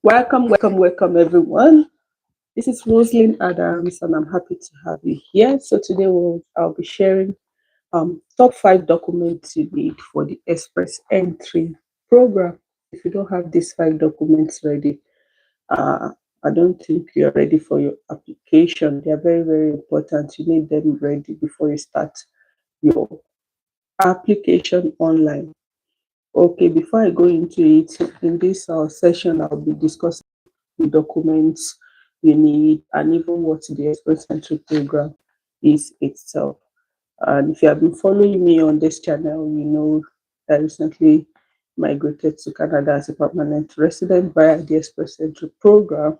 Welcome, everyone. This is Rosalind Adams, and I'm happy to have you here. So today I'll be sharing top 5 documents you need for the Express Entry program. If you don't have these 5 documents ready, uh, I don't think you're ready for your application. They are very, very important. You need them ready before you start your application online. Okay, before I go into it, in this session, I'll be discussing the documents you need and even what the Express Entry program is itself. And if you have been following me on this channel, you know I recently migrated to Canada as a permanent resident via the Express Entry program.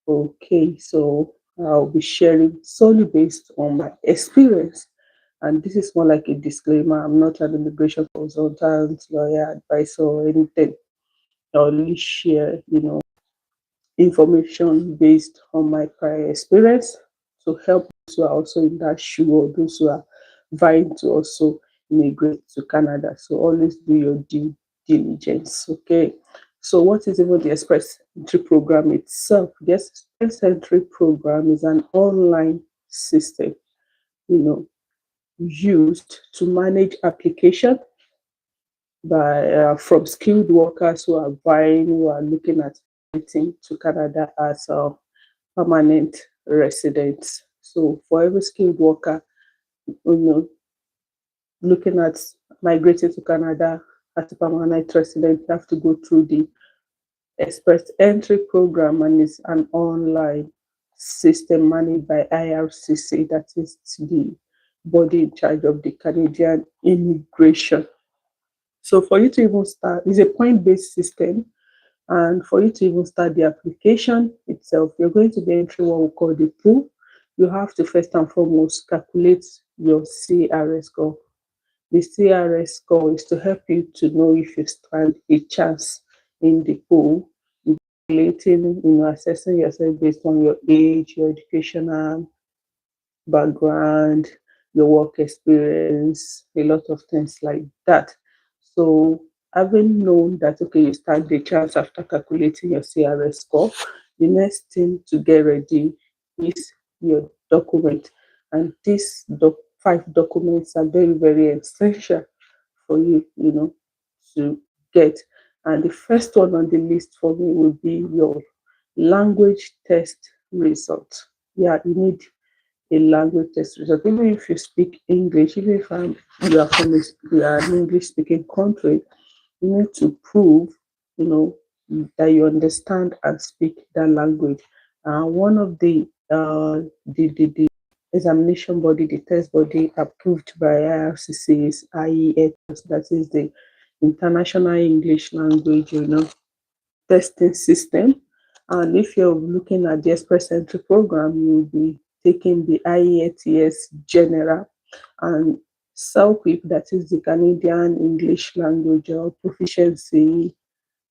Okay, so I'll be sharing solely based on my experience. And this is more like a disclaimer. I'm not an immigration consultant, lawyer, advisor, or anything. I only share, information based on my prior experience to help those who are also in that shoe or those who are vying to also immigrate to Canada. So always do your due diligence. Okay. So what is even the Express Entry program itself? The Express Entry program is an online system, used to manage application by from skilled workers who are vying, who are looking at getting to Canada as permanent residents. So for every skilled worker, you know, looking at migrating to Canada as a permanent resident, you have to go through the Express Entry program, and it's an online system managed by IRCC, that is the body in charge of the Canadian immigration. So for you to even start, it's a point-based system. And for you to even start the application itself, you're going to be entering what we call the pool. You have to first and foremost calculate your CRS score. The CRS score is to help you to know if you stand a chance in the pool. Calculating, assessing yourself based on your age, your educational background, your work experience, a lot of things like that. So having known that, okay, you stand the chance after calculating your CRS score, the next thing to get ready is your document. And these 5 documents are very, very essential for you, to get. And the first one on the list for me will be your language test result. Yeah, you need a language test result. Even if you speak English, even if you are an English speaking country, you need to prove, that you understand and speak that language. One of the examination body, the test body approved by IRCC is IELTS, that is the International English Language, testing system. And if you're looking at the Express Entry program, you'll be taking the IELTS General and CELPIP, that is the Canadian English Language Proficiency.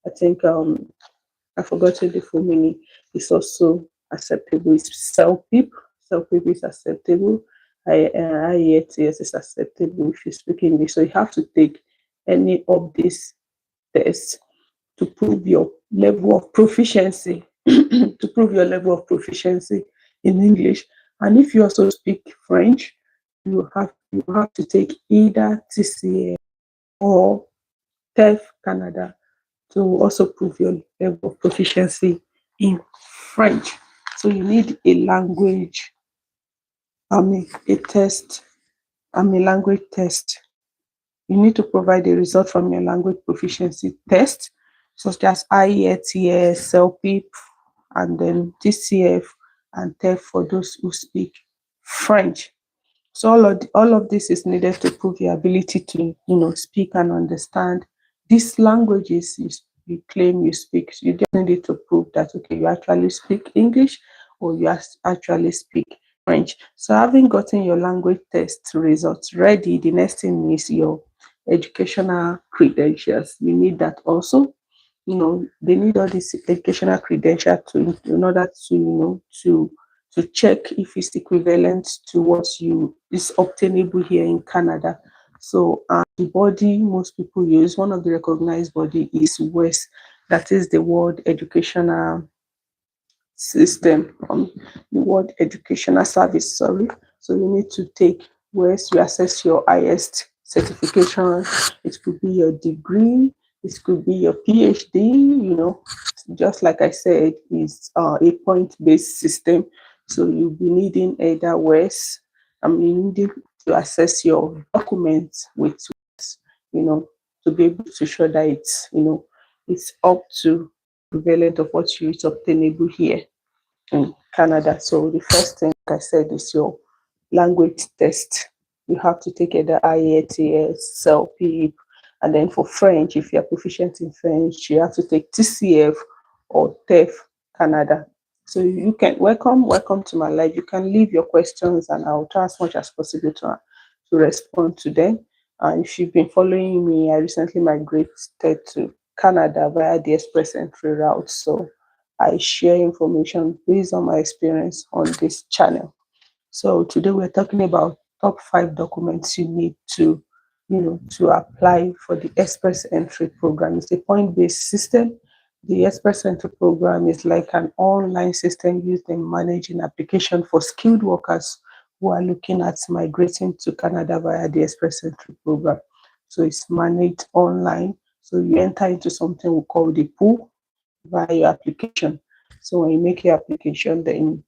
I think I've forgotten the full meaning. It's also acceptable. It's CELPIP. CELPIP is acceptable. IELTS is acceptable if you speak English. So you have to take any of these tests to prove your level of proficiency, to prove your level of proficiency in English. And if you also speak French, you have to take either TCA or TEF Canada to also prove your level of proficiency in French. So you need a language, a test, a language test. You need to provide a result from your language proficiency test, such as IELTS, CELPIP, and then TCF and TEF for those who speak French. So all of this is needed to prove your ability to, speak and understand these languages you claim you speak. So you just need to prove that, okay, you actually speak English or you actually speak French. So having gotten your language test results ready, the next thing is your educational credentials. You need that also. They need all these educational credentials in order to check if it's equivalent to what is obtainable here in Canada. So the body most people use, one of the recognized body is WES, that is the World Educational System, the World Educational Service, sorry. So you need to take where you assess your highest certification. It could be your degree, it could be your PhD, just like I said, it's a point-based system. So you'll be needing either ways. You need to assess your documents with, you know, to be able to show that it's up to equivalent of what is obtainable here in Canada. So the first thing, like I said, is your language test. You have to take either IELTS, CELP, and then for French, if you're proficient in French, you have to take TCF or TEF Canada. So you can welcome to my live. You can leave your questions, and I'll try as much as possible to respond to them. And if you've been following me, I recently migrated to Canada via the Express Entry route. So I share information based on my experience on this channel. So today we're talking about top 5 documents you need to apply for the Express Entry program. It's a point-based system. The Express Entry program is like an online system used in managing application for skilled workers who are looking at migrating to Canada via the Express Entry program. So it's managed online. So you enter into something we call the pool via your application. So when you make your application, then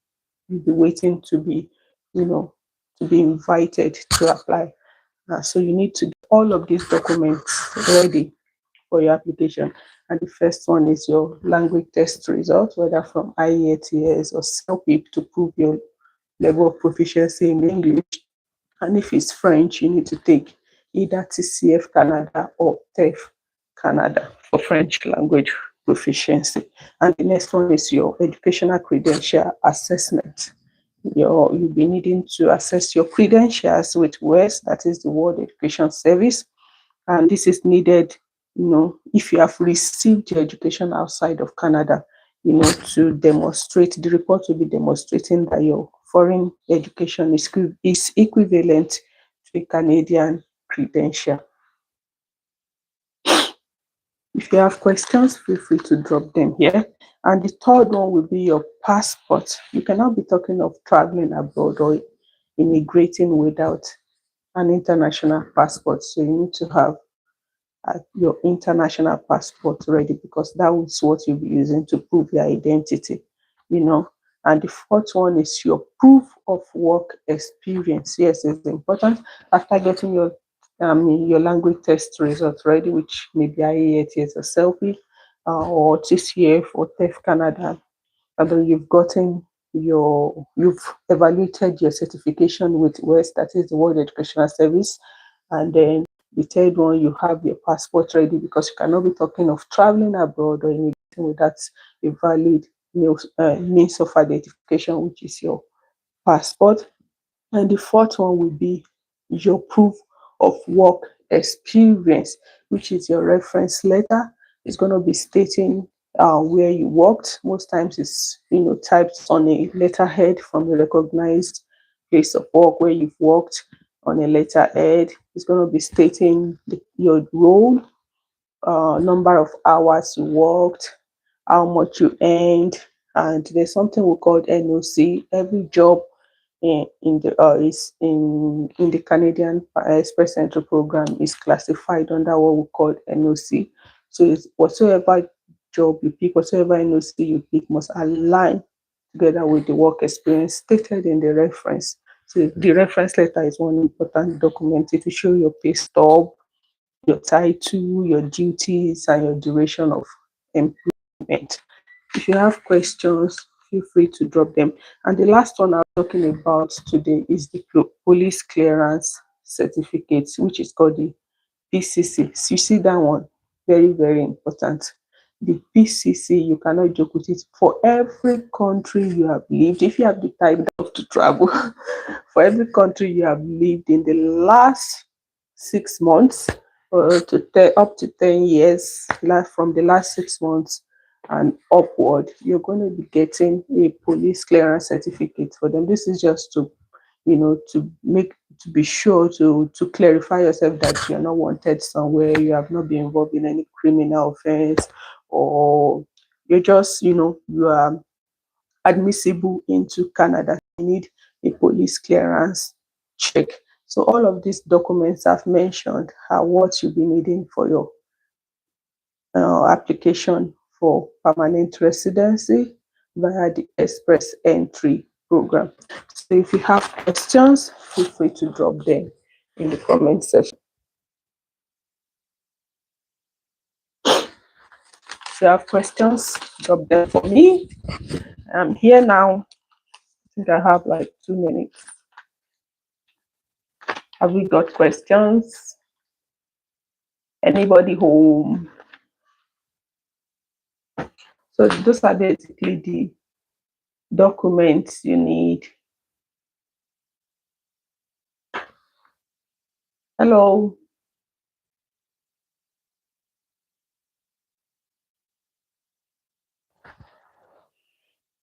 you'll be waiting to be invited to apply. So you need to get all of these documents ready for your application. And the first one is your language test results, whether from IELTS or CELP, to prove your level of proficiency in English. And if it's French, you need to take either TCF Canada or TEF Canada for French language proficiency. And the next one is your educational credential assessment. You'll be needing to assess your credentials with WES, that is the World Education Service. And this is needed, if you have received your education outside of Canada, to demonstrate, the report will be demonstrating that your foreign education is equivalent to a Canadian credential. If you have questions, feel free to drop them here. And the third one will be your passport. You cannot be talking of traveling abroad or immigrating without an international passport. So you need to have your international passport ready, because that is what you'll be using to prove your identity, And the fourth one is your proof of work experience. Yes, it's important. After getting your language test results ready, which may be IELTS or CELP, or TCF or TEF Canada, and then you've evaluated your certification with WES, that is the World Educational Service, and then the third one, you have your passport ready, because you cannot be talking of traveling abroad or anything without a valid means of identification, which is your passport. And the fourth one will be your proof of work experience, which is your reference letter. It's going to be stating where you worked. Most times it's typed on a letterhead from a recognized place of work where you've worked. On a letterhead, it's going to be stating your role, number of hours you worked, how much you earned, and there's something we call NOC. Every job in the Canadian Express Entry program is classified under what we call NOC. So it's whatsoever job you pick, whatsoever NOC you pick must align together with the work experience stated in the reference. So the reference letter is one important document. It will show your pay stub, your title, your duties, and your duration of employment. If you have questions, feel free to drop them. And the last one I'm talking about today is the police clearance certificate, which is called the PCC. So you see that one, very, very important. The PCC, you cannot joke with it. For every country you have lived, if you have the time to travel, for every country you have lived in the last 6 months, up to 10 years, from the last 6 months and upward, you're going to be getting a police clearance certificate for them. This is just to be sure to clarify yourself that you're not wanted somewhere, you have not been involved in any criminal offense, or you're just, you are admissible into Canada. You need a police clearance check. So all of these documents I've mentioned are what you'll be needing for your application for permanent residency via the Express Entry program. So if you have questions, feel free to drop them in the comment section. If you have questions, drop them for me. I'm here now. I think I have like 2 minutes. Have we got questions? Anybody home? So those are basically the documents you need. Hello.